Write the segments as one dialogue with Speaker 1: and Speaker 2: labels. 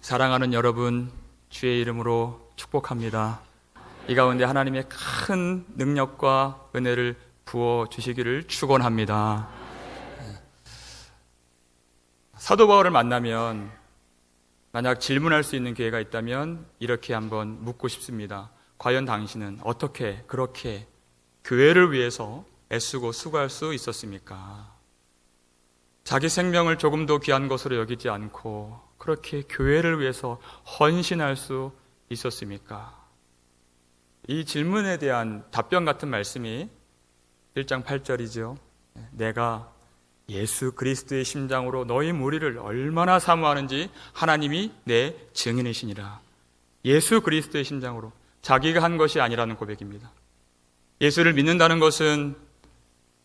Speaker 1: 사랑하는 여러분, 주의 이름으로 축복합니다. 이 가운데 하나님의 큰 능력과 은혜를 부어주시기를 축원합니다. 사도 바울을 만나면 만약 질문할 수 있는 기회가 있다면 이렇게 한번 묻고 싶습니다. 과연 당신은 어떻게 그렇게 교회를 위해서 애쓰고 수고할 수 있었습니까? 자기 생명을 조금도 귀한 것으로 여기지 않고 그렇게 교회를 위해서 헌신할 수 있었습니까? 이 질문에 대한 답변 같은 말씀이 1장 8절이죠. 내가 예수 그리스도의 심장으로 너희 무리를 얼마나 사모하는지 하나님이 내 증인이시니라. 예수 그리스도의 심장으로, 자기가 한 것이 아니라는 고백입니다. 예수를 믿는다는 것은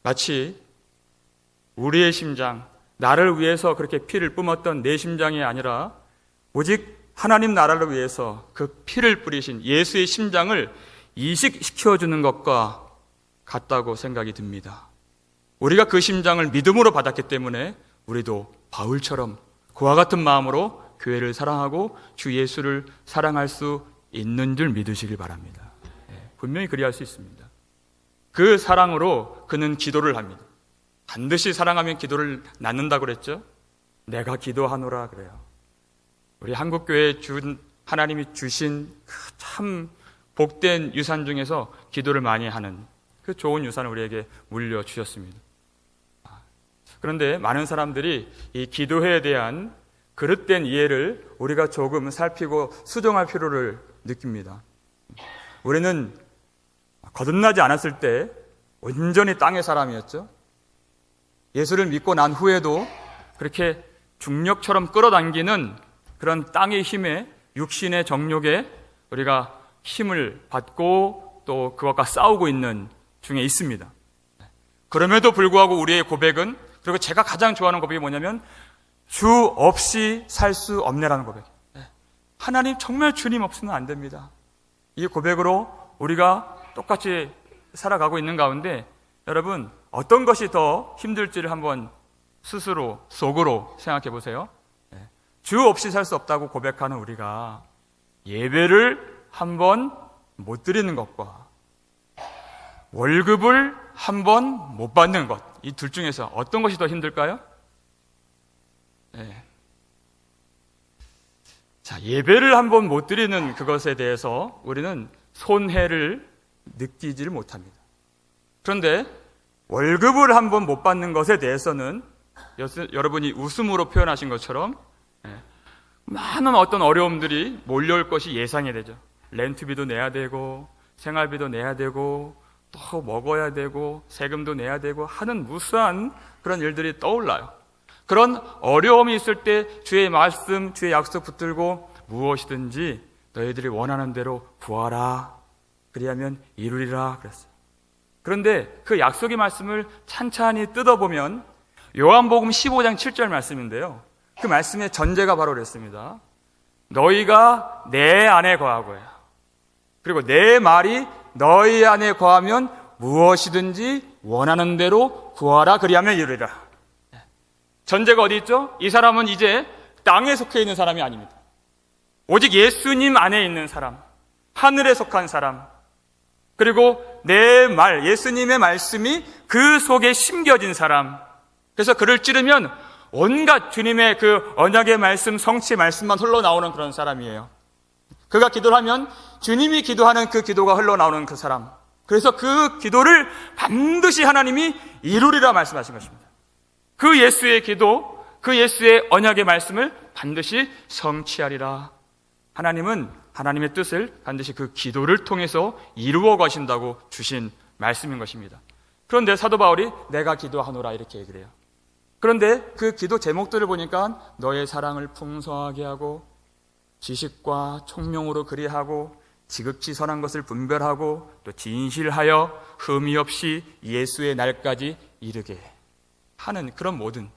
Speaker 1: 마치 우리의 심장, 나를 위해서 그렇게 피를 뿜었던 내 심장이 아니라 오직 하나님 나라를 위해서 그 피를 뿌리신 예수의 심장을 이식시켜주는 것과 같다고 생각이 듭니다. 우리가 그 심장을 믿음으로 받았기 때문에 우리도 바울처럼 그와 같은 마음으로 교회를 사랑하고 주 예수를 사랑할 수 있는 줄 믿으시길 바랍니다. 분명히 그리할 수 있습니다. 그 사랑으로 그는 기도를 합니다. 반드시 사랑하면 기도를 낳는다고 그랬죠. 내가 기도하노라 그래요. 우리 한국교회에 하나님이 주신 그 참 복된 유산 중에서 기도를 많이 하는 그 좋은 유산을 우리에게 물려주셨습니다. 그런데 많은 사람들이 이 기도회에 대한 그릇된 이해를 우리가 조금 살피고 수정할 필요를 느낍니다. 우리는 거듭나지 않았을 때 온전히 땅의 사람이었죠. 예수를 믿고 난 후에도 그렇게 중력처럼 끌어당기는 그런 땅의 힘에, 육신의 정욕에 우리가 힘을 받고 또 그것과 싸우고 있는 중에 있습니다. 그럼에도 불구하고 우리의 고백은, 그리고 제가 가장 좋아하는 고백이 뭐냐면 주 없이 살 수 없네라는 고백. 하나님 정말 주님 없으면 안 됩니다. 이 고백으로 우리가 똑같이 살아가고 있는 가운데 여러분, 어떤 것이 더 힘들지를 한번 스스로 속으로 생각해 보세요. 주 없이 살 수 없다고 고백하는 우리가 예배를 한번 못 드리는 것과 월급을 한번 못 받는 것, 이 둘 중에서 어떤 것이 더 힘들까요? 자, 예배를 한번 못 드리는 그것에 대해서 우리는 손해를 느끼지를 못합니다. 그런데 월급을 한번 못 받는 것에 대해서는 여러분이 웃음으로 표현하신 것처럼 많은 어떤 어려움들이 몰려올 것이 예상이 되죠. 렌트비도 내야 되고 생활비도 내야 되고 또 먹어야 되고 세금도 내야 되고 하는 무수한 그런 일들이 떠올라요. 그런 어려움이 있을 때 주의 말씀, 주의 약속 붙들고 무엇이든지 너희들이 원하는 대로 구하라. 그리하면 이루리라 그랬어요. 그런데 그 약속의 말씀을 찬찬히 뜯어보면 요한복음 15장 7절 말씀인데요. 그 말씀의 전제가 바로 그랬습니다. 너희가 내 안에 거하고요. 그리고 내 말이 너희 안에 거하면 무엇이든지 원하는 대로 구하라. 그리하면 이루리라. 전제가 어디 있죠? 이 사람은 이제 땅에 속해 있는 사람이 아닙니다. 오직 예수님 안에 있는 사람, 하늘에 속한 사람, 그리고 내 말, 예수님의 말씀이 그 속에 심겨진 사람. 그래서 그를 찌르면 온갖 주님의 그 언약의 말씀, 성취의 말씀만 흘러나오는 그런 사람이에요. 그가 기도를 하면 주님이 기도하는 그 기도가 흘러나오는 그 사람. 그래서 그 기도를 반드시 하나님이 이루리라 말씀하신 것입니다. 그 예수의 기도, 그 예수의 언약의 말씀을 반드시 성취하리라. 하나님은 하나님의 뜻을 반드시 그 기도를 통해서 이루어 가신다고 주신 말씀인 것입니다. 그런데 사도 바울이 내가 기도하노라 이렇게 얘기를 해요. 그런데 그 기도 제목들을 보니까 너의 사랑을 풍성하게 하고 지식과 총명으로 그리하고 지극히 선한 것을 분별하고 또 진실하여 흠이 없이 예수의 날까지 이르게 하는 그런 모든,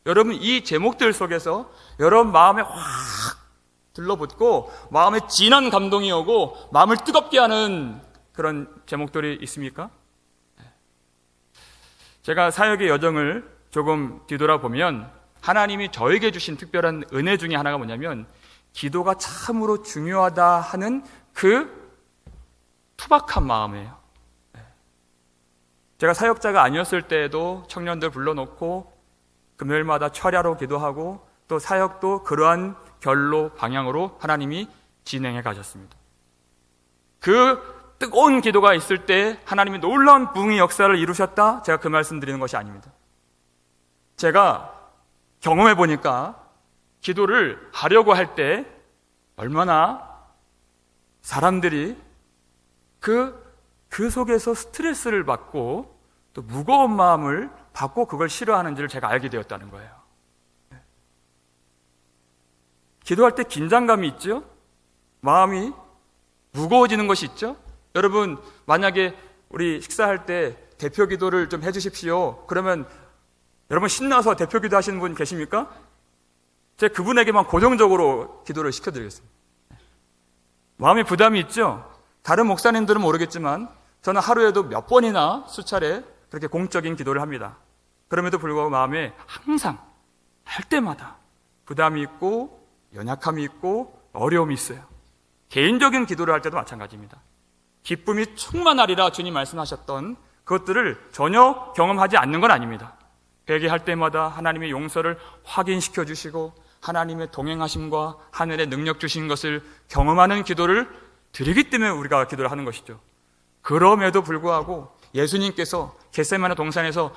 Speaker 1: 여러분 이 제목들 속에서 여러분 마음에 확 들러붙고 마음에 진한 감동이 오고 마음을 뜨겁게 하는 그런 제목들이 있습니까? 제가 사역의 여정을 조금 뒤돌아보면 하나님이 저에게 주신 특별한 은혜 중에 하나가 뭐냐면 기도가 참으로 중요하다 하는 그 투박한 마음이에요. 제가 사역자가 아니었을 때에도 청년들 불러놓고 금요일마다 철야로 기도하고 또 사역도 그러한 결로 방향으로 하나님이 진행해 가셨습니다. 그 뜨거운 기도가 있을 때 하나님이 놀라운 부흥의 역사를 이루셨다? 제가 그 말씀 드리는 것이 아닙니다. 제가 경험해 보니까 기도를 하려고 할 때 얼마나 사람들이 그 속에서 스트레스를 받고 또 무거운 마음을 받고 그걸 싫어하는지를 제가 알게 되었다는 거예요. 기도할 때 긴장감이 있죠? 마음이 무거워지는 것이 있죠? 여러분, 만약에 우리 식사할 때 대표 기도를 좀 해주십시오. 그러면 여러분 신나서 대표 기도 하시는 분 계십니까? 제가 그분에게만 고정적으로 기도를 시켜드리겠습니다. 마음에 부담이 있죠? 다른 목사님들은 모르겠지만 저는 하루에도 몇 번이나 수차례 그렇게 공적인 기도를 합니다. 그럼에도 불구하고 마음에 항상 할 때마다 부담이 있고 연약함이 있고 어려움이 있어요. 개인적인 기도를 할 때도 마찬가지입니다. 기쁨이 충만하리라 주님 말씀하셨던 그것들을 전혀 경험하지 않는 건 아닙니다. 회개할 때마다 하나님의 용서를 확인시켜 주시고 하나님의 동행하심과 하늘의 능력 주신 것을 경험하는 기도를 드리기 때문에 우리가 기도를 하는 것이죠. 그럼에도 불구하고 예수님께서 겟세마네 동산에서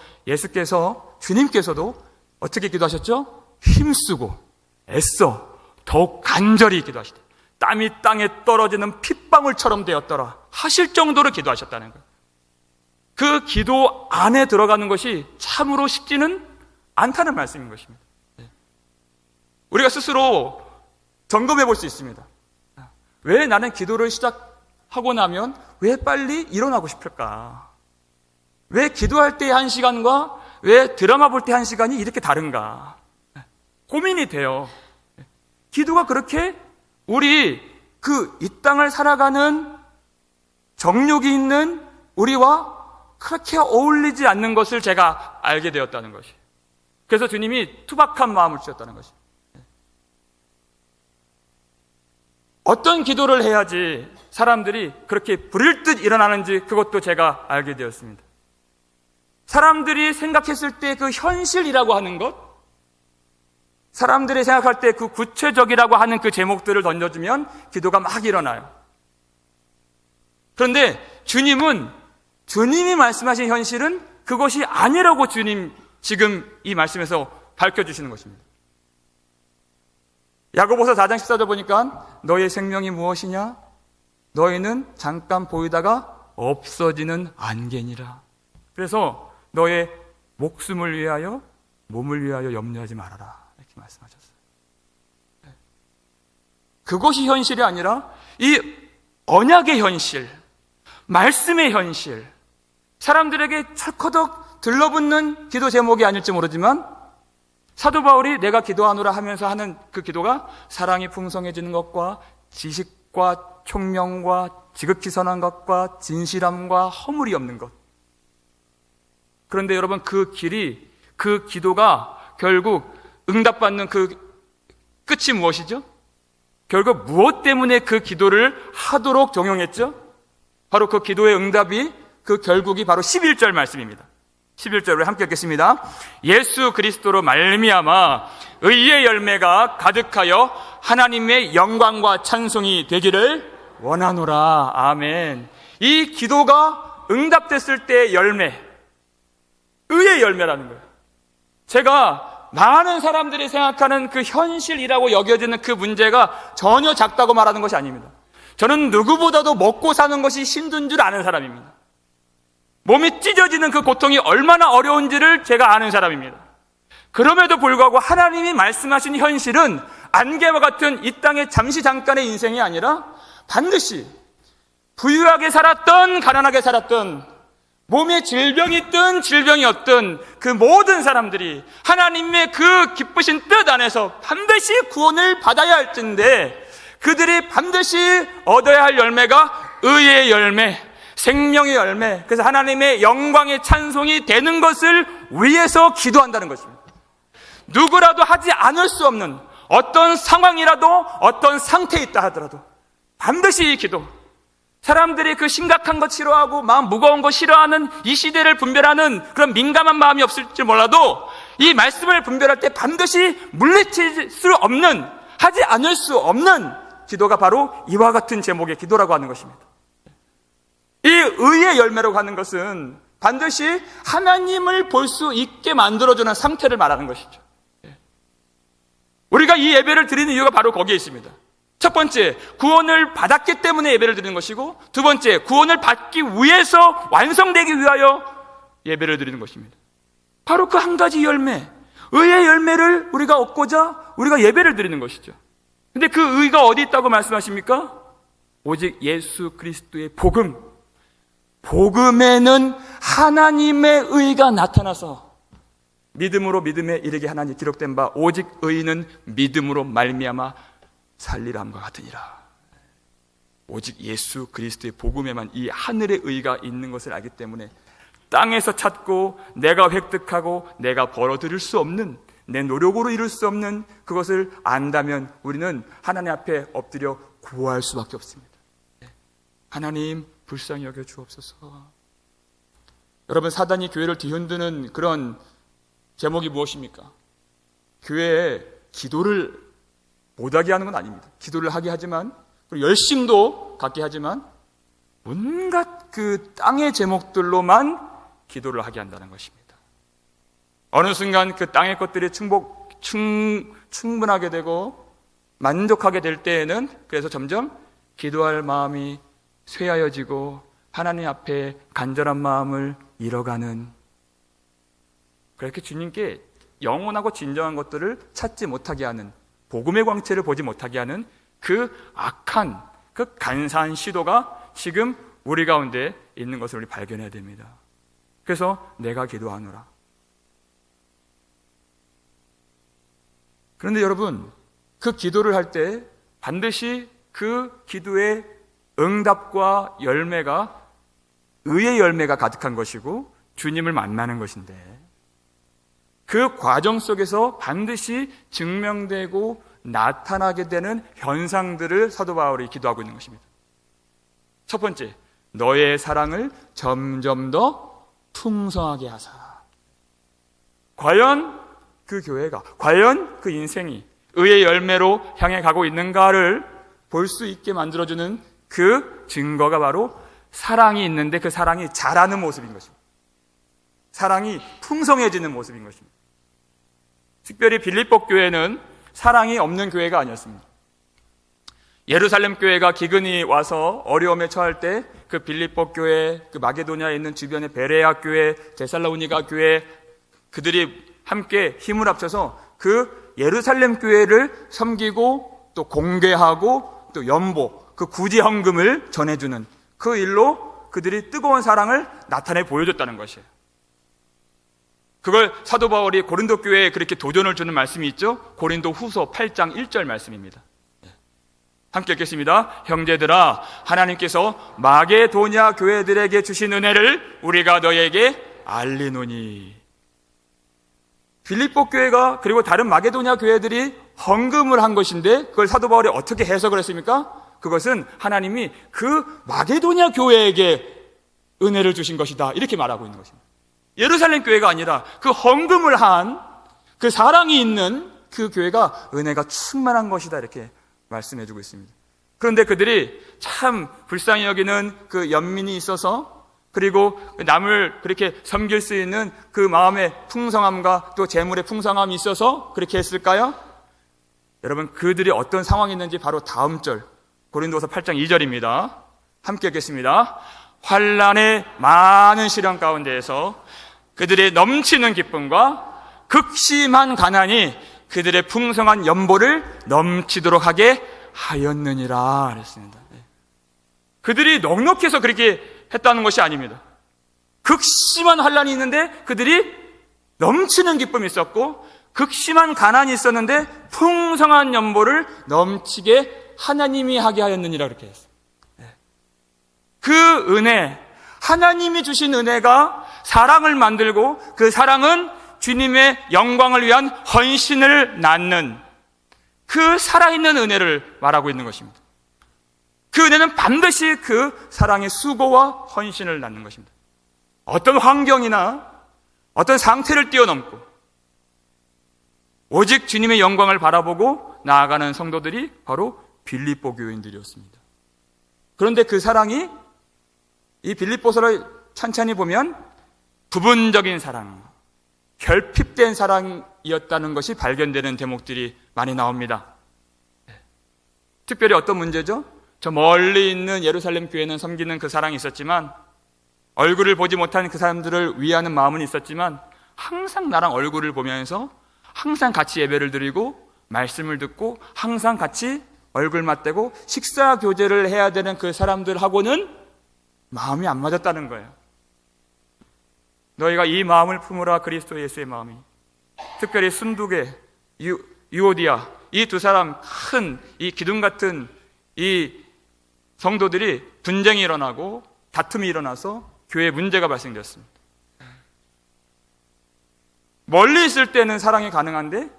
Speaker 1: 주님께서도 어떻게 기도하셨죠? 힘쓰고 애써 더욱 간절히 기도하시되 땀이 땅에 떨어지는 핏방울처럼 되었더라 하실 정도로 기도하셨다는 거예요. 그 기도 안에 들어가는 것이 참으로 쉽지는 않다는 말씀인 것입니다. 우리가 스스로 점검해 볼 수 있습니다. 왜 나는 기도를 시작하고 나면 왜 빨리 일어나고 싶을까? 왜 기도할 때의 1시간과 왜 드라마 볼 때 1시간이 이렇게 다른가? 고민이 돼요. 기도가 그렇게 우리 이 땅을 살아가는 정욕이 있는 우리와 그렇게 어울리지 않는 것을 제가 알게 되었다는 것이. 그래서 주님이 투박한 마음을 주셨다는 것이. 어떤 기도를 해야지 사람들이 그렇게 불일 듯 일어나는지 그것도 제가 알게 되었습니다. 사람들이 생각했을 때 그 현실이라고 하는 것, 사람들이 생각할 때 그 구체적이라고 하는 그 제목들을 던져주면 기도가 막 일어나요. 그런데 주님이 말씀하신 현실은 그것이 아니라고 주님 지금 이 말씀에서 밝혀주시는 것입니다. 야고보서 4장 14절 보니까 너의 생명이 무엇이냐? 너희는 잠깐 보이다가 없어지는 안개니라. 그래서 너의 목숨을 위하여 몸을 위하여 염려하지 말아라 이렇게 말씀하셨어요. 그것이 현실이 아니라 이 언약의 현실, 말씀의 현실, 사람들에게 철커덕 들러붙는 기도 제목이 아닐지 모르지만 사도 바울이 내가 기도하노라 하면서 하는 그 기도가 사랑이 풍성해지는 것과 지식과 총명과 지극히 선한 것과 진실함과 허물이 없는 것. 그런데 여러분 그 기도가 결국 응답받는 그 끝이 무엇이죠? 결국 무엇 때문에 그 기도를 하도록 종용했죠? 바로 그 기도의 응답이 그 결국이 바로 11절 말씀입니다. 11절을 함께 읽겠습니다. 예수 그리스도로 말미암아 의의 열매가 가득하여 하나님의 영광과 찬송이 되기를 원하노라. 아멘. 이 기도가 응답됐을 때의 열매, 의의 열매라는 거예요. 제가 많은 사람들이 생각하는 그 현실이라고 여겨지는 그 문제가 전혀 작다고 말하는 것이 아닙니다. 저는 누구보다도 먹고 사는 것이 힘든 줄 아는 사람입니다. 몸이 찢어지는 그 고통이 얼마나 어려운지를 제가 아는 사람입니다. 그럼에도 불구하고 하나님이 말씀하신 현실은 안개와 같은 이 땅의 잠시 잠깐의 인생이 아니라 반드시 부유하게 살았던 가난하게 살았던 몸에 질병이 있든 질병이 없든 그 모든 사람들이 하나님의 그 기쁘신 뜻 안에서 반드시 구원을 받아야 할진데 그들이 반드시 얻어야 할 열매가 의의 열매, 생명의 열매, 그래서 하나님의 영광의 찬송이 되는 것을 위해서 기도한다는 것입니다. 누구라도 하지 않을 수 없는 어떤 상황이라도 어떤 상태에 있다 하더라도 반드시 이 기도, 사람들이 그 심각한 것 싫어하고 마음 무거운 거 싫어하는 이 시대를 분별하는 그런 민감한 마음이 없을지 몰라도 이 말씀을 분별할 때 반드시 물리칠 수 없는, 하지 않을 수 없는 기도가 바로 이와 같은 제목의 기도라고 하는 것입니다. 이 의의 열매로 가는 것은 반드시 하나님을 볼 수 있게 만들어주는 상태를 말하는 것이죠. 우리가 이 예배를 드리는 이유가 바로 거기에 있습니다. 첫 번째, 구원을 받았기 때문에 예배를 드리는 것이고, 두 번째, 구원을 받기 위해서 완성되기 위하여 예배를 드리는 것입니다. 바로 그 한 가지 열매, 의의 열매를 우리가 얻고자 우리가 예배를 드리는 것이죠. 근데 그 의가 어디 있다고 말씀하십니까? 오직 예수 그리스도의 복음, 복음에는 하나님의 의가 나타나서 믿음으로 믿음에 이르게 하나니 기록된 바 오직 의인은 믿음으로 말미암아 살리람과 같으니라. 오직 예수 그리스도의 복음에만 이 하늘의 의가 있는 것을 알기 때문에 땅에서 찾고 내가 획득하고 내가 벌어들일 수 없는, 내 노력으로 이룰 수 없는 그것을 안다면 우리는 하나님 앞에 엎드려 구할 수밖에 없습니다. 하나님 불쌍히 여겨 주옵소서. 여러분, 사단이 교회를 뒤흔드는 그런 제목이 무엇입니까? 교회에 기도를 못하게 하는 건 아닙니다. 기도를 하게 하지만, 그리고 열심도 갖게 하지만 온갖 그 땅의 제목들로만 기도를 하게 한다는 것입니다. 어느 순간 그 땅의 것들이 충분하게 되고 만족하게 될 때에는 그래서 점점 기도할 마음이 쇠하여지고 하나님 앞에 간절한 마음을 잃어가는, 그렇게 주님께 영원하고 진정한 것들을 찾지 못하게 하는, 복음의 광채를 보지 못하게 하는 그 악한, 그 간사한 시도가 지금 우리 가운데 있는 것을 우리 발견해야 됩니다. 그래서 내가 기도하노라. 그런데 여러분, 그 기도를 할 때 반드시 그 기도의 응답과 열매가 의의 열매가 가득한 것이고 주님을 만나는 것인데, 그 과정 속에서 반드시 증명되고 나타나게 되는 현상들을 사도 바울이 기도하고 있는 것입니다. 첫 번째, 너의 사랑을 점점 더 풍성하게 하사. 과연 그 교회가, 과연 그 인생이 의의 열매로 향해 가고 있는가를 볼 수 있게 만들어주는 그 증거가 바로 사랑이 있는데 그 사랑이 자라는 모습인 것입니다. 사랑이 풍성해지는 모습인 것입니다. 특별히 빌립보 교회는 사랑이 없는 교회가 아니었습니다. 예루살렘 교회가 기근이 와서 어려움에 처할 때 그 빌립보 교회, 그 마게도냐에 있는 주변의 베레아 교회, 데살로니가 교회, 그들이 함께 힘을 합쳐서 그 예루살렘 교회를 섬기고 또 공개하고 또 연보, 그 구제헌금을 전해주는 그 일로 그들이 뜨거운 사랑을 나타내 보여줬다는 것이에요. 그걸 사도 바울이 고린도 교회에 그렇게 도전을 주는 말씀이 있죠. 고린도 후서 8장 1절 말씀입니다. 함께 읽겠습니다. 형제들아, 하나님께서 마게도냐 교회들에게 주신 은혜를 우리가 너에게 알리노니. 빌립보 교회가 그리고 다른 마게도냐 교회들이 헌금을 한 것인데 그걸 사도 바울이 어떻게 해석을 했습니까? 그것은 하나님이 그 마게도냐 교회에게 은혜를 주신 것이다, 이렇게 말하고 있는 것입니다. 예루살렘 교회가 아니라 그 헌금을 한 그 사랑이 있는 그 교회가 은혜가 충만한 것이다, 이렇게 말씀해주고 있습니다. 그런데 그들이 참 불쌍히 여기는 그 연민이 있어서, 그리고 남을 그렇게 섬길 수 있는 그 마음의 풍성함과 또 재물의 풍성함이 있어서 그렇게 했을까요? 여러분, 그들이 어떤 상황이 있는지 바로 다음 절 고린도서 8장 2절입니다. 함께 읽겠습니다. 환난의 많은 시련 가운데에서 그들의 넘치는 기쁨과 극심한 가난이 그들의 풍성한 연보를 넘치도록 하게 하였느니라 그랬습니다. 그들이 넉넉해서 그렇게 했다는 것이 아닙니다. 극심한 환난이 있는데 그들이 넘치는 기쁨이 있었고, 극심한 가난이 있었는데 풍성한 연보를 넘치게 하나님이 하게 하였느니라 그렇게 했어요. 그 은혜, 하나님이 주신 은혜가 사랑을 만들고 그 사랑은 주님의 영광을 위한 헌신을 낳는, 그 살아있는 은혜를 말하고 있는 것입니다. 그 은혜는 반드시 그 사랑의 수고와 헌신을 낳는 것입니다. 어떤 환경이나 어떤 상태를 뛰어넘고 오직 주님의 영광을 바라보고 나아가는 성도들이 바로 빌립보 교인들이었습니다. 그런데 그 사랑이 이 빌립보서를 천천히 보면 부분적인 사랑, 결핍된 사랑이었다는 것이 발견되는 대목들이 많이 나옵니다. 특별히 어떤 문제죠? 저 멀리 있는 예루살렘 교회는 섬기는 그 사랑이 있었지만, 얼굴을 보지 못한 그 사람들을 위하는 마음은 있었지만, 항상 나랑 얼굴을 보면서 항상 같이 예배를 드리고 말씀을 듣고 항상 같이 얼굴 맞대고 식사 교제를 해야 되는 그 사람들하고는 마음이 안 맞았다는 거예요. 너희가 이 마음을 품으라, 그리스도 예수의 마음이. 특별히 순두계, 유오디아, 이 두 사람 큰 이 기둥 같은 이 성도들이 분쟁이 일어나고 다툼이 일어나서 교회에 문제가 발생되었습니다. 멀리 있을 때는 사랑이 가능한데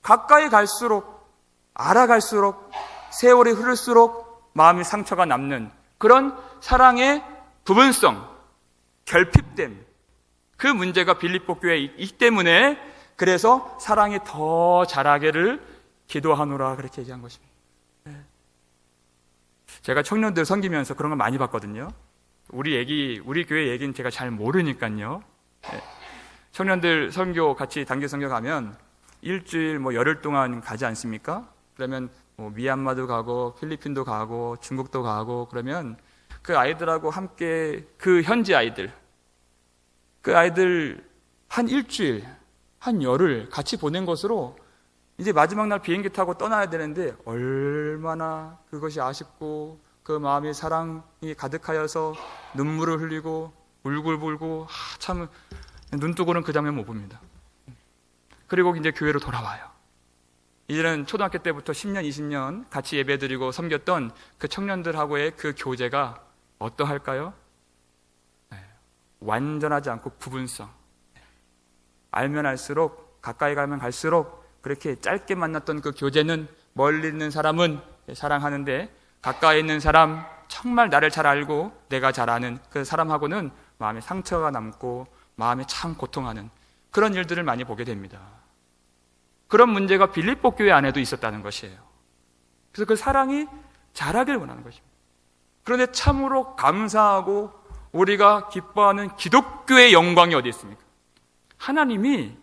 Speaker 1: 가까이 갈수록, 알아갈수록, 세월이 흐를수록 마음의 상처가 남는 그런 사랑의 부분성, 결핍됨, 그 문제가 빌립보 교회에 있기 때문에 그래서 사랑이 더 자라기를 기도하노라 그렇게 얘기한 것입니다. 제가 청년들 섬기면서 그런 걸 많이 봤거든요. 우리 교회 얘기는 제가 잘 모르니까요. 청년들 선교 같이 단기 선교 가면 일주일 열흘 동안 가지 않습니까? 그러면 미얀마도 가고 필리핀도 가고 중국도 가고 그러면 그 아이들하고 함께 그 현지 아이들, 그 아이들 한 일주일, 한 열흘 같이 보낸 것으로 이제 마지막 날 비행기 타고 떠나야 되는데 얼마나 그것이 아쉽고 그 마음이 사랑이 가득하여서 눈물을 흘리고 울고불고 참 눈뜨고는 그 장면 못 봅니다. 그리고 이제 교회로 돌아와요. 이제는 초등학교 때부터 10년, 20년 같이 예배드리고 섬겼던 그 청년들하고의 그 교제가 어떠할까요? 완전하지 않고 부분성. 알면 알수록, 가까이 가면 갈수록 그렇게 짧게 만났던 그 교제는 멀리 있는 사람은 사랑하는데 가까이 있는 사람, 정말 나를 잘 알고 내가 잘 아는 그 사람하고는 마음에 상처가 남고 마음에 참 고통하는 그런 일들을 많이 보게 됩니다. 그런 문제가 빌립보 교회 안에도 있었다는 것이에요. 그래서 그 사랑이 자라길 원하는 것입니다. 그런데 참으로 감사하고 우리가 기뻐하는 기독교의 영광이 어디 있습니까? 하나님이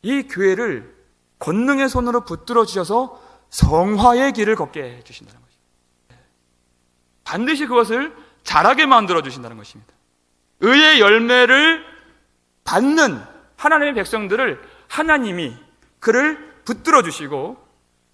Speaker 1: 이 교회를 권능의 손으로 붙들어 주셔서 성화의 길을 걷게 해주신다는 것입니다. 반드시 그것을 자라게 만들어 주신다는 것입니다. 의의 열매를 받는 하나님의 백성들을 하나님이 그를 붙들어 주시고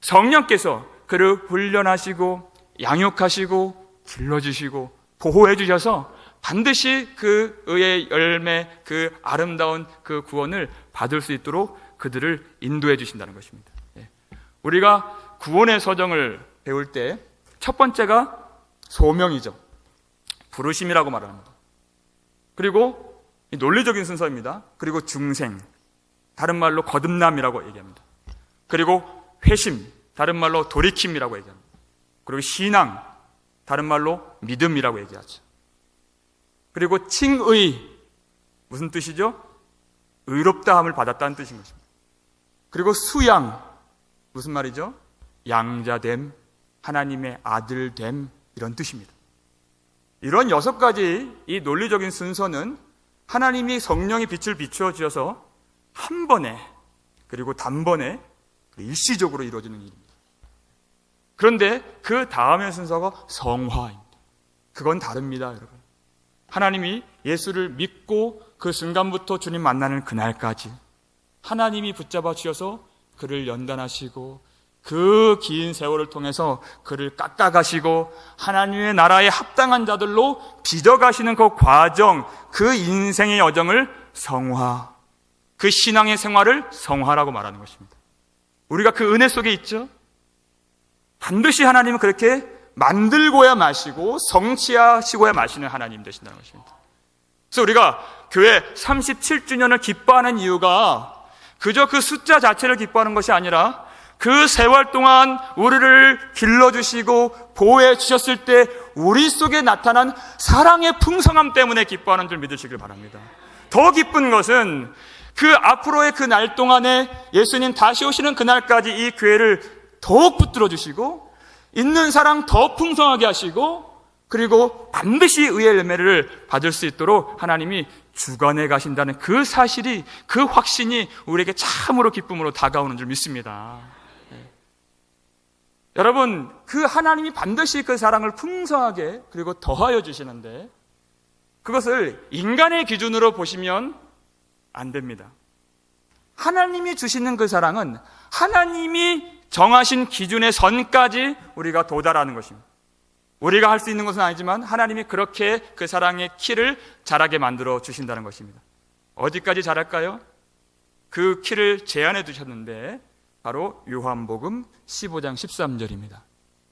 Speaker 1: 성령께서 그를 훈련하시고 양육하시고 길러주시고 보호해 주셔서 반드시 그 의의 열매, 그 아름다운 그 구원을 받을 수 있도록 그들을 인도해 주신다는 것입니다. 우리가 구원의 서정을 배울 때 첫 번째가 소명이죠. 부르심이라고 말합니다. 그리고 논리적인 순서입니다. 그리고 중생, 다른 말로 거듭남이라고 얘기합니다. 그리고 회심, 다른 말로 돌이킴이라고 얘기합니다. 그리고 신앙, 다른 말로 믿음이라고 얘기하죠. 그리고 칭의, 무슨 뜻이죠? 의롭다함을 받았다는 뜻인 것입니다. 그리고 수양, 무슨 말이죠? 양자됨, 하나님의 아들됨, 이런 뜻입니다. 이런 6가지 이 논리적인 순서는 하나님이 성령의 빛을 비추어 주셔서 한 번에 그리고 단번에 일시적으로 이루어지는 일입니다. 그런데 그 다음의 순서가 성화입니다. 그건 다릅니다, 여러분. 하나님이 예수를 믿고 그 순간부터 주님 만나는 그날까지 하나님이 붙잡아 주셔서 그를 연단하시고 그 긴 세월을 통해서 그를 깎아가시고 하나님의 나라에 합당한 자들로 빚어가시는 그 과정, 그 인생의 여정을 성화, 그 신앙의 생활을 성화라고 말하는 것입니다. 우리가 그 은혜 속에 있죠. 반드시 하나님은 그렇게 만들고야 마시고 성취하시고야 마시는 하나님 되신다는 것입니다. 그래서 우리가 교회 37주년을 기뻐하는 이유가 그저 그 숫자 자체를 기뻐하는 것이 아니라 그 세월 동안 우리를 길러주시고 보호해 주셨을 때 우리 속에 나타난 사랑의 풍성함 때문에 기뻐하는 줄 믿으시길 바랍니다. 더 기쁜 것은 그 앞으로의 그 날 동안에 예수님 다시 오시는 그날까지 이 교회를 더욱 붙들어 주시고 있는 사랑 더 풍성하게 하시고 그리고 반드시 의의 열매를 받을 수 있도록 하나님이 주관해 가신다는 그 사실이, 그 확신이 우리에게 참으로 기쁨으로 다가오는 줄 믿습니다. 여러분, 그 하나님이 반드시 그 사랑을 풍성하게 그리고 더하여 주시는데 그것을 인간의 기준으로 보시면 안 됩니다. 하나님이 주시는 그 사랑은 하나님이 정하신 기준의 선까지 우리가 도달하는 것입니다. 우리가 할 수 있는 것은 아니지만 하나님이 그렇게 그 사랑의 키를 자라게 만들어 주신다는 것입니다. 어디까지 자랄까요? 그 키를 제한해 두셨는데 바로 요한복음 15장 13절입니다.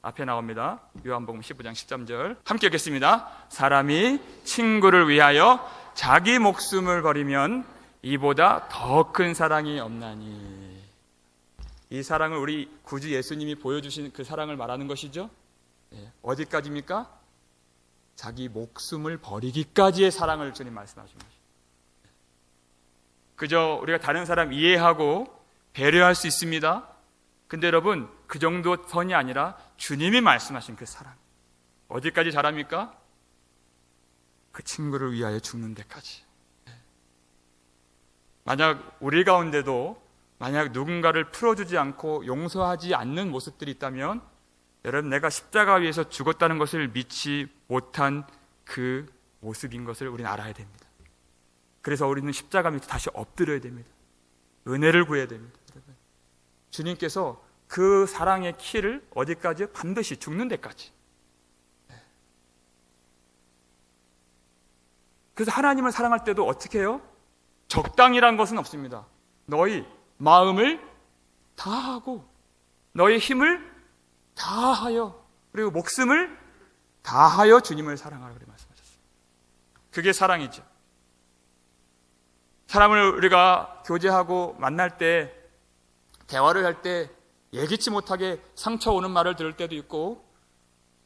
Speaker 1: 앞에 나옵니다. 요한복음 15장 13절 함께 읽겠습니다. 사람이 친구를 위하여 자기 목숨을 버리면 이보다 더 큰 사랑이 없나니. 이 사랑을 우리 구주 예수님이 보여주신 그 사랑을 말하는 것이죠. 어디까지입니까? 자기 목숨을 버리기까지의 사랑을 주님 말씀하신 것입니다. 그저 우리가 다른 사람 이해하고 배려할 수 있습니다. 근데 여러분, 그 정도 선이 아니라 주님이 말씀하신 그 사랑 어디까지 자랍니까? 그 친구를 위하여 죽는 데까지. 만약 우리 가운데도 만약 누군가를 풀어주지 않고 용서하지 않는 모습들이 있다면 여러분, 내가 십자가 위에서 죽었다는 것을 믿지 못한 그 모습인 것을 우리는 알아야 됩니다. 그래서 우리는 십자가 밑에 다시 엎드려야 됩니다. 은혜를 구해야 됩니다. 주님께서 그 사랑의 키를 어디까지요? 반드시 죽는 데까지. 그래서 하나님을 사랑할 때도 어떻게 해요? 적당이란 것은 없습니다. 너희 마음을 다하고 너희 힘을 다하여 그리고 목숨을 다하여 주님을 사랑하라 그렇게 말씀하셨어요. 그게 사랑이죠. 사람을 우리가 교제하고 만날 때 대화를 할 때 예기치 못하게 상처 오는 말을 들을 때도 있고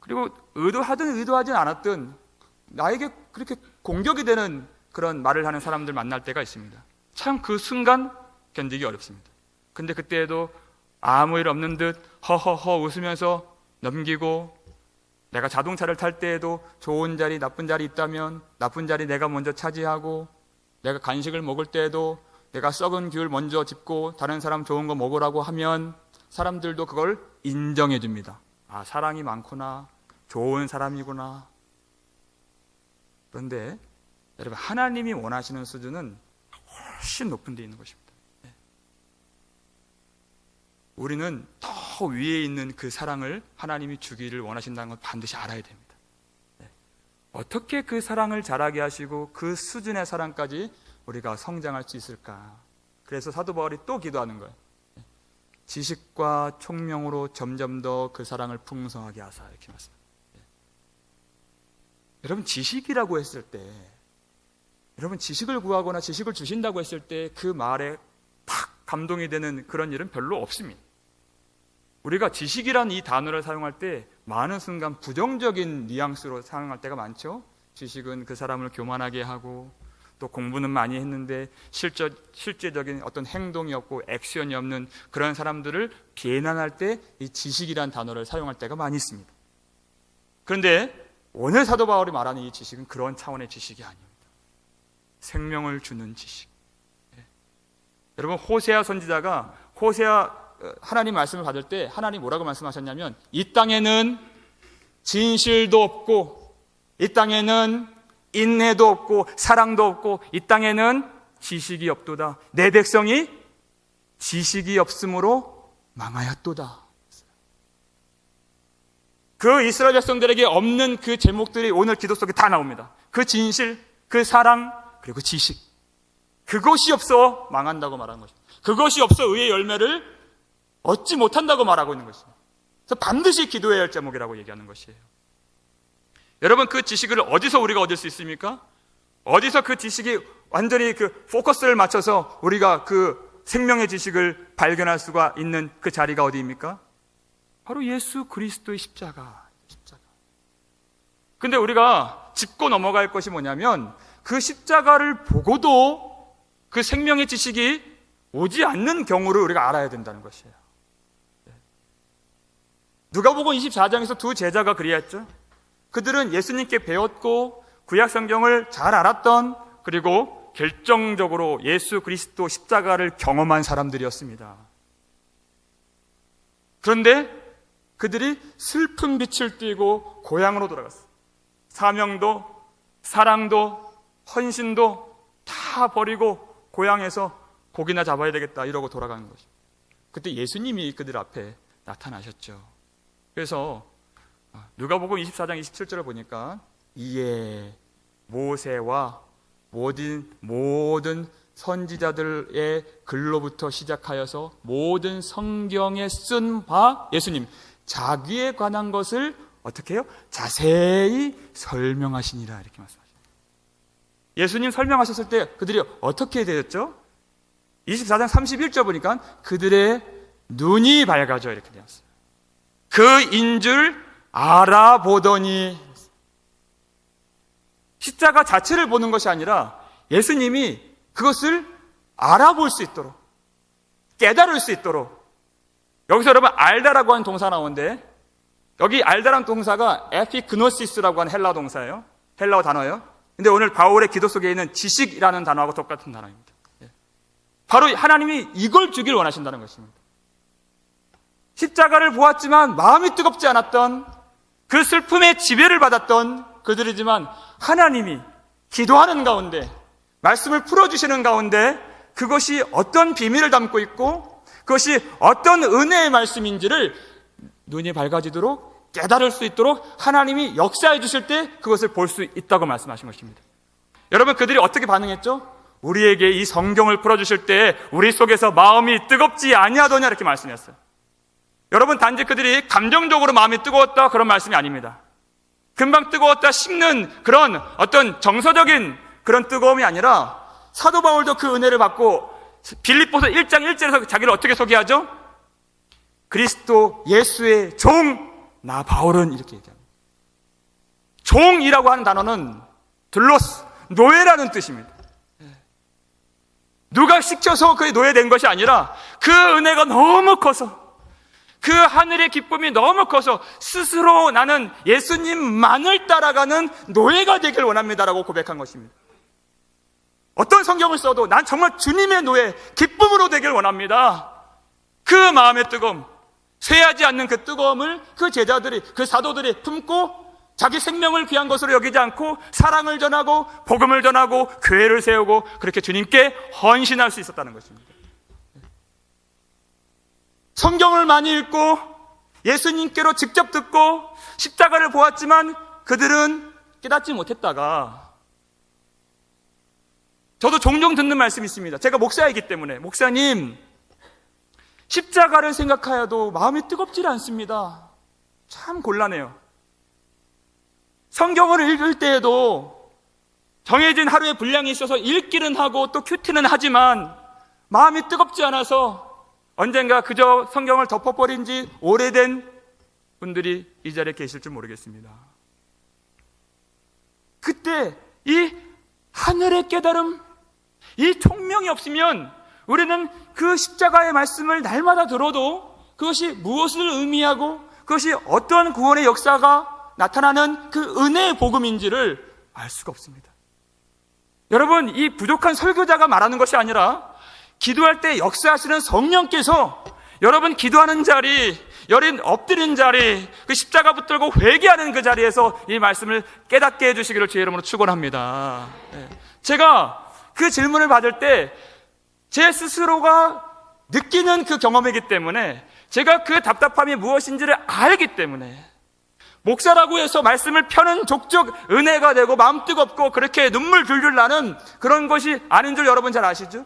Speaker 1: 그리고 의도하든 의도하지 않았든 나에게 그렇게 공격이 되는 그런 말을 하는 사람들 만날 때가 있습니다. 참 그 순간 견디기 어렵습니다. 근데 그때에도 아무 일 없는 듯 허허허 웃으면서 넘기고 내가 자동차를 탈 때에도 좋은 자리 나쁜 자리 있다면 나쁜 자리 내가 먼저 차지하고 내가 간식을 먹을 때에도 내가 썩은 귤 먼저 짚고 다른 사람 좋은 거 먹으라고 하면 사람들도 그걸 인정해 줍니다. 아, 사랑이 많구나, 좋은 사람이구나. 그런데 여러분, 하나님이 원하시는 수준은 훨씬 높은 데 있는 것입니다. 우리는 더 위에 있는 그 사랑을 하나님이 주기를 원하신다는 걸 반드시 알아야 됩니다. 어떻게 그 사랑을 자라게 하시고 그 수준의 사랑까지 우리가 성장할 수 있을까? 그래서 사도 바울이 또 기도하는 거예요. 지식과 총명으로 점점 더 그 사랑을 풍성하게 하사, 이렇게 말씀합니다. 여러분, 지식이라고 했을 때, 여러분 지식을 구하거나 지식을 주신다고 했을 때 그 말에 팍 감동이 되는 그런 일은 별로 없습니다. 우리가 지식이란 이 단어를 사용할 때 많은 순간 부정적인 뉘앙스로 사용할 때가 많죠. 지식은 그 사람을 교만하게 하고 또 공부는 많이 했는데 실제적인 어떤 행동이 없고 액션이 없는 그런 사람들을 비난할 때 이 지식이란 단어를 사용할 때가 많이 있습니다. 그런데 오늘 사도 바울이 말하는 이 지식은 그런 차원의 지식이 아닙니다. 생명을 주는 지식. 여러분, 호세아 선지자가 하나님 말씀을 받을 때 하나님 뭐라고 말씀하셨냐면 이 땅에는 진실도 없고 이 땅에는 인내도 없고 사랑도 없고 이 땅에는 지식이 없도다. 내 백성이 지식이 없으므로 망하였도다. 그 이스라엘 백성들에게 없는 그 제목들이 오늘 기도 속에 다 나옵니다. 그 진실, 그 사랑, 그리고 지식. 그것이 없어 망한다고 말하는 것입니다. 그것이 없어 의의 열매를 얻지 못한다고 말하고 있는 것입니다. 그래서 반드시 기도해야 할 제목이라고 얘기하는 것이에요. 여러분, 그 지식을 어디서 우리가 얻을 수 있습니까? 어디서 그 지식이 완전히 그 포커스를 맞춰서 우리가 그 생명의 지식을 발견할 수가 있는 그 자리가 어디입니까? 바로 예수 그리스도의 십자가. 근데 우리가 짚고 넘어갈 것이 뭐냐면 그 십자가를 보고도 그 생명의 지식이 오지 않는 경우를 우리가 알아야 된다는 것이에요. 누가복음 24장에서 두 제자가 그리했죠. 그들은 예수님께 배웠고 구약 성경을 잘 알았던, 그리고 결정적으로 예수 그리스도 십자가를 경험한 사람들이었습니다. 그런데 그들이 슬픈 빛을 띠고 고향으로 돌아갔어요. 사명도, 사랑도, 헌신도 다 버리고 고향에서 고기나 잡아야 되겠다 이러고 돌아가는 것이죠. 그때 예수님이 그들 앞에 나타나셨죠. 그래서 누가복음 24장 27절을 보니까 이에 모세와 모든 선지자들의 글로부터 시작하여서 모든 성경에 쓴 바 예수님 자기에 관한 것을 어떻게 해요? 자세히 설명하시니라 이렇게 말씀하십니다. 예수님 설명하셨을 때 그들이 어떻게 되었죠? 24장 31절 보니까 그들의 눈이 밝아져 이렇게 되었어요. 그인 줄 알아보더니, 십자가 자체를 보는 것이 아니라 예수님이 그것을 알아볼 수 있도록, 깨달을 수 있도록. 여기서 여러분 알다라고 하는 동사 나오는데, 여기 알다라는 동사가 에피그노시스라고 하는 헬라어 동사예요. 헬라어 단어예요. 근데 오늘 바울의 기도 속에 있는 지식이라는 단어하고 똑같은 단어입니다. 바로 하나님이 이걸 주길 원하신다는 것입니다. 십자가를 보았지만 마음이 뜨겁지 않았던, 그 슬픔의 지배를 받았던 그들이지만 하나님이 기도하는 가운데, 말씀을 풀어주시는 가운데 그것이 어떤 비밀을 담고 있고 그것이 어떤 은혜의 말씀인지를 눈이 밝아지도록 깨달을 수 있도록 하나님이 역사해 주실 때 그것을 볼 수 있다고 말씀하신 것입니다. 여러분, 그들이 어떻게 반응했죠? 우리에게 이 성경을 풀어주실 때 우리 속에서 마음이 뜨겁지 아니하더냐 이렇게 말씀했어요. 여러분, 단지 그들이 감정적으로 마음이 뜨거웠다 그런 말씀이 아닙니다. 금방 뜨거웠다 식는 그런 어떤 정서적인 그런 뜨거움이 아니라 사도 바울도 그 은혜를 받고 빌립보서 1장 1절에서 자기를 어떻게 소개하죠? 그리스도 예수의 종 나 바울은 이렇게 얘기합니다. 종이라고 하는 단어는 들로스, 노예라는 뜻입니다. 누가 시켜서 그의 노예된 것이 아니라 그 은혜가 너무 커서, 그 하늘의 기쁨이 너무 커서 스스로 나는 예수님만을 따라가는 노예가 되길 원합니다라고 고백한 것입니다. 어떤 성경을 써도 난 정말 주님의 노예, 기쁨으로 되길 원합니다. 그 마음의 뜨거움, 쇠하지 않는 그 뜨거움을 그 제자들이, 그 사도들이 품고 자기 생명을 귀한 것으로 여기지 않고 사랑을 전하고 복음을 전하고 교회를 세우고 그렇게 주님께 헌신할 수 있었다는 것입니다. 성경을 많이 읽고 예수님께로 직접 듣고 십자가를 보았지만 그들은 깨닫지 못했다가, 저도 종종 듣는 말씀이 있습니다. 제가 목사이기 때문에, 목사님, 십자가를 생각하여도 마음이 뜨겁지 않습니다. 참 곤란해요. 성경을 읽을 때에도 정해진 하루의 분량이 있어서 읽기는 하고 또 큐티는 하지만 마음이 뜨겁지 않아서 언젠가 그저 성경을 덮어버린 지 오래된 분들이 이 자리에 계실 줄 모르겠습니다. 그때 이 하늘의 깨달음, 이 총명이 없으면 우리는 그 십자가의 말씀을 날마다 들어도 그것이 무엇을 의미하고 그것이 어떤 구원의 역사가 나타나는 그 은혜의 복음인지를 알 수가 없습니다. 여러분, 이 부족한 설교자가 말하는 것이 아니라 기도할 때 역사하시는 성령께서 여러분 기도하는 자리, 여린 엎드린 자리, 그 십자가 붙들고 회개하는 그 자리에서 이 말씀을 깨닫게 해주시기를 주의 이름으로 축원합니다. 제가 그 질문을 받을 때 제 스스로가 느끼는 그 경험이기 때문에, 제가 그 답답함이 무엇인지를 알기 때문에, 목사라고 해서 말씀을 펴는 족족 은혜가 되고 마음 뜨겁고 그렇게 눈물 줄줄 나는 그런 것이 아닌 줄 여러분 잘 아시죠?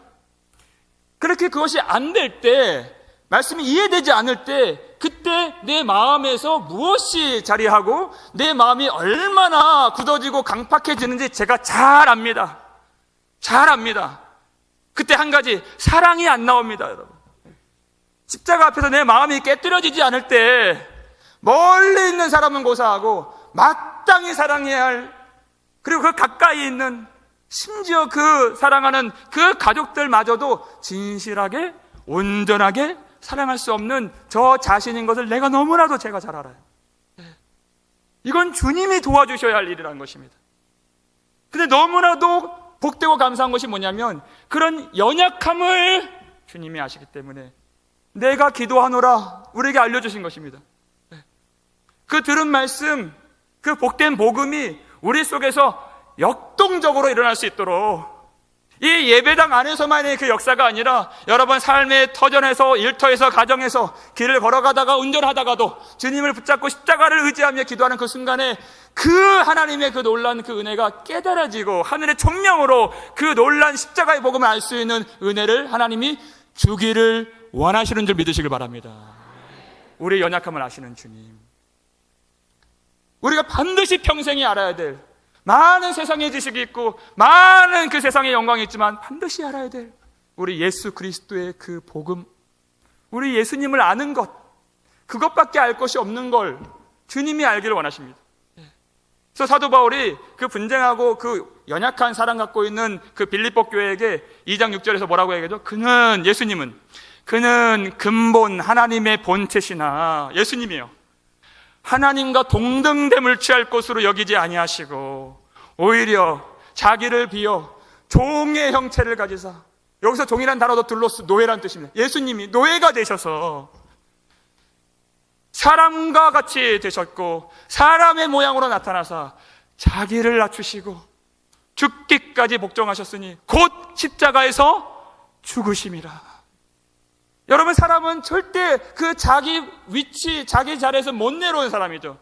Speaker 1: 그렇게 그것이 안 될 때, 말씀이 이해되지 않을 때, 그때 내 마음에서 무엇이 자리하고 내 마음이 얼마나 굳어지고 강팍해지는지 제가 잘 압니다. 잘 압니다. 그때 한 가지, 사랑이 안 나옵니다, 여러분. 십자가 앞에서 내 마음이 깨뜨려지지 않을 때 멀리 있는 사람은 고사하고 마땅히 사랑해야 할, 그리고 그 가까이 있는, 심지어 그 사랑하는 그 가족들마저도 진실하게 온전하게 사랑할 수 없는 저 자신인 것을 내가 너무나도 제가 잘 알아요. 이건 주님이 도와주셔야 할 일이라는 것입니다. 근데 너무나도 복되고 감사한 것이 뭐냐면 그런 연약함을 주님이 아시기 때문에 내가 기도하노라 우리에게 알려주신 것입니다. 그 들은 말씀, 그 복된 복음이 우리 속에서 역동적으로 일어날 수 있도록, 이 예배당 안에서만의 그 역사가 아니라 여러분 삶의 터전에서, 일터에서, 가정에서 길을 걸어가다가 운전하다가도 주님을 붙잡고 십자가를 의지하며 기도하는 그 순간에 그 하나님의 그 놀란 그 은혜가 깨달아지고 하늘의 총명으로 그 놀란 십자가의 복음을 알 수 있는 은혜를 하나님이 주기를 원하시는 줄 믿으시길 바랍니다. 우리의 연약함을 아시는 주님, 우리가 반드시 평생에 알아야 될 많은 세상의 지식이 있고 많은 그 세상의 영광이 있지만 반드시 알아야 될 우리 예수 그리스도의 그 복음, 우리 예수님을 아는 것, 그것밖에 알 것이 없는 걸 주님이 알기를 원하십니다. 그래서 사도 바울이 그 분쟁하고 그 연약한 사랑 갖고 있는 그 빌립보 교회에게 2장 6절에서 뭐라고 얘기하죠? 예수님은 그는 근본 하나님의 본체시나, 예수님이요, 하나님과 동등됨을 취할 것으로 여기지 아니하시고 오히려 자기를 비어 종의 형체를 가지사, 여기서 종이란 단어도 둘러스 노예란 뜻입니다. 예수님이 노예가 되셔서 사람과 같이 되셨고 사람의 모양으로 나타나사 자기를 낮추시고 죽기까지 복종하셨으니 곧 십자가에서 죽으심이라. 여러분, 사람은 절대 그 자기 위치, 자기 자리에서 못 내려오는 사람이죠.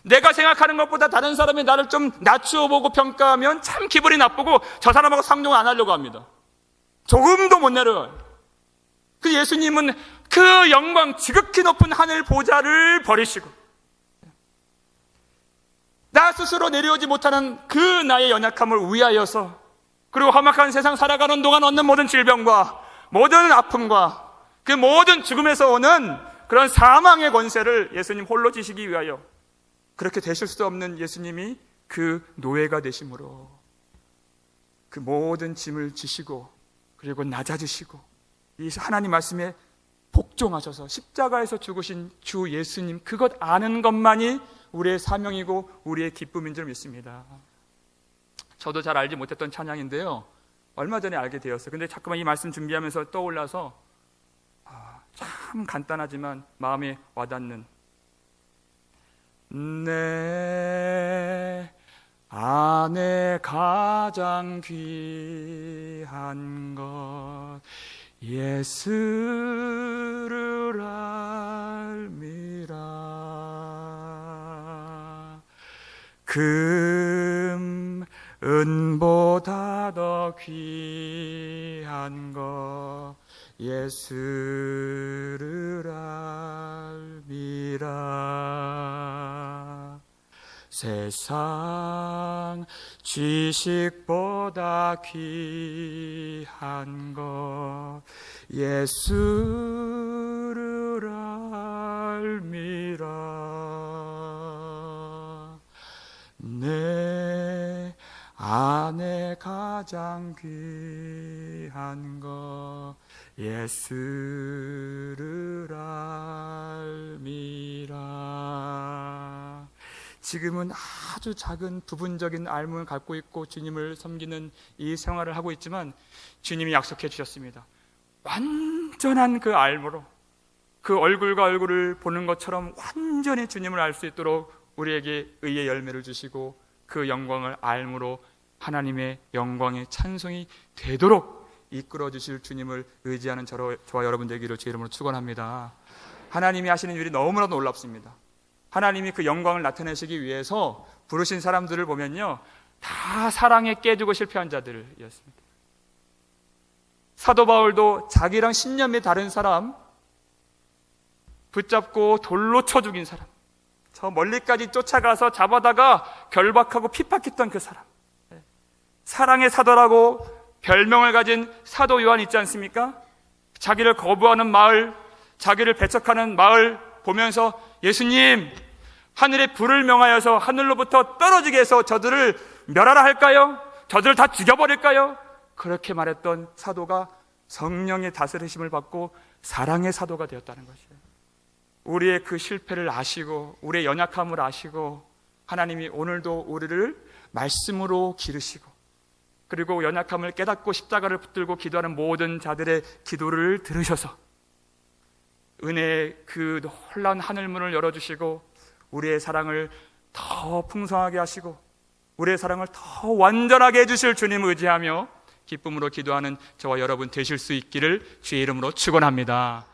Speaker 1: 내가 생각하는 것보다 다른 사람이 나를 좀 낮추어 보고 평가하면 참 기분이 나쁘고 저 사람하고 상종을 안 하려고 합니다. 조금도 못 내려요. 그 예수님은 그 영광, 지극히 높은 하늘 보좌를 버리시고 나 스스로 내려오지 못하는 그 나의 연약함을 위하여서, 그리고 험악한 세상 살아가는 동안 얻는 모든 질병과 모든 아픔과 그 모든 죽음에서 오는 그런 사망의 권세를 예수님 홀로 지시기 위하여, 그렇게 되실 수 없는 예수님이 그 노예가 되심으로 그 모든 짐을 지시고 그리고 낮아지시고 이 하나님 말씀에 복종하셔서 십자가에서 죽으신 주 예수님, 그것 아는 것만이 우리의 사명이고 우리의 기쁨인 줄 믿습니다. 저도 잘 알지 못했던 찬양인데요, 얼마 전에 알게 되었어요. 근데 자꾸만 이 말씀 준비하면서 떠올라서 참 간단하지만 마음에 와닿는, 내 안에 가장 귀한 것 예수를 알미라. 금 은보다 더 귀한 것 예수를 알미라. 세상 지식보다 귀한 것 예수를 알미라. 내 안에 가장 귀한 것 예수를 알미라. 지금은 아주 작은 부분적인 알문을 갖고 있고 주님을 섬기는 이 생활을 하고 있지만 주님이 약속해 주셨습니다. 완전한 그 알므로, 그 얼굴과 얼굴을 보는 것처럼 완전히 주님을 알 수 있도록 우리에게 의의 열매를 주시고 그 영광을 알므로 하나님의 영광의 찬송이 되도록 이끌어 주실 주님을 의지하는 저와 여러분 되기를 주의 이름으로 축원합니다. 하나님이 하시는 일이 너무나도 놀랍습니다. 하나님이 그 영광을 나타내시기 위해서 부르신 사람들을 보면요, 다 사랑에 깨지고 실패한 자들이었습니다. 사도 바울도 자기랑 신념이 다른 사람 붙잡고 돌로 쳐 죽인 사람, 저 멀리까지 쫓아가서 잡아다가 결박하고 핍박했던 그 사람, 사랑의 사도라고 별명을 가진 사도 요한 있지 않습니까? 자기를 거부하는 마을, 자기를 배척하는 마을 보면서 예수님, 하늘에 불을 명하여서 하늘로부터 떨어지게 해서 저들을 멸하라 할까요? 저들을 다 죽여버릴까요? 그렇게 말했던 사도가 성령의 다스리심을 받고 사랑의 사도가 되었다는 것이에요. 우리의 그 실패를 아시고 우리의 연약함을 아시고 하나님이 오늘도 우리를 말씀으로 기르시고, 그리고 연약함을 깨닫고 십자가를 붙들고 기도하는 모든 자들의 기도를 들으셔서 은혜의 그 놀라운 하늘문을 열어주시고 우리의 사랑을 더 풍성하게 하시고 우리의 사랑을 더 완전하게 해주실 주님을 의지하며 기쁨으로 기도하는 저와 여러분 되실 수 있기를 주의 이름으로 축원합니다.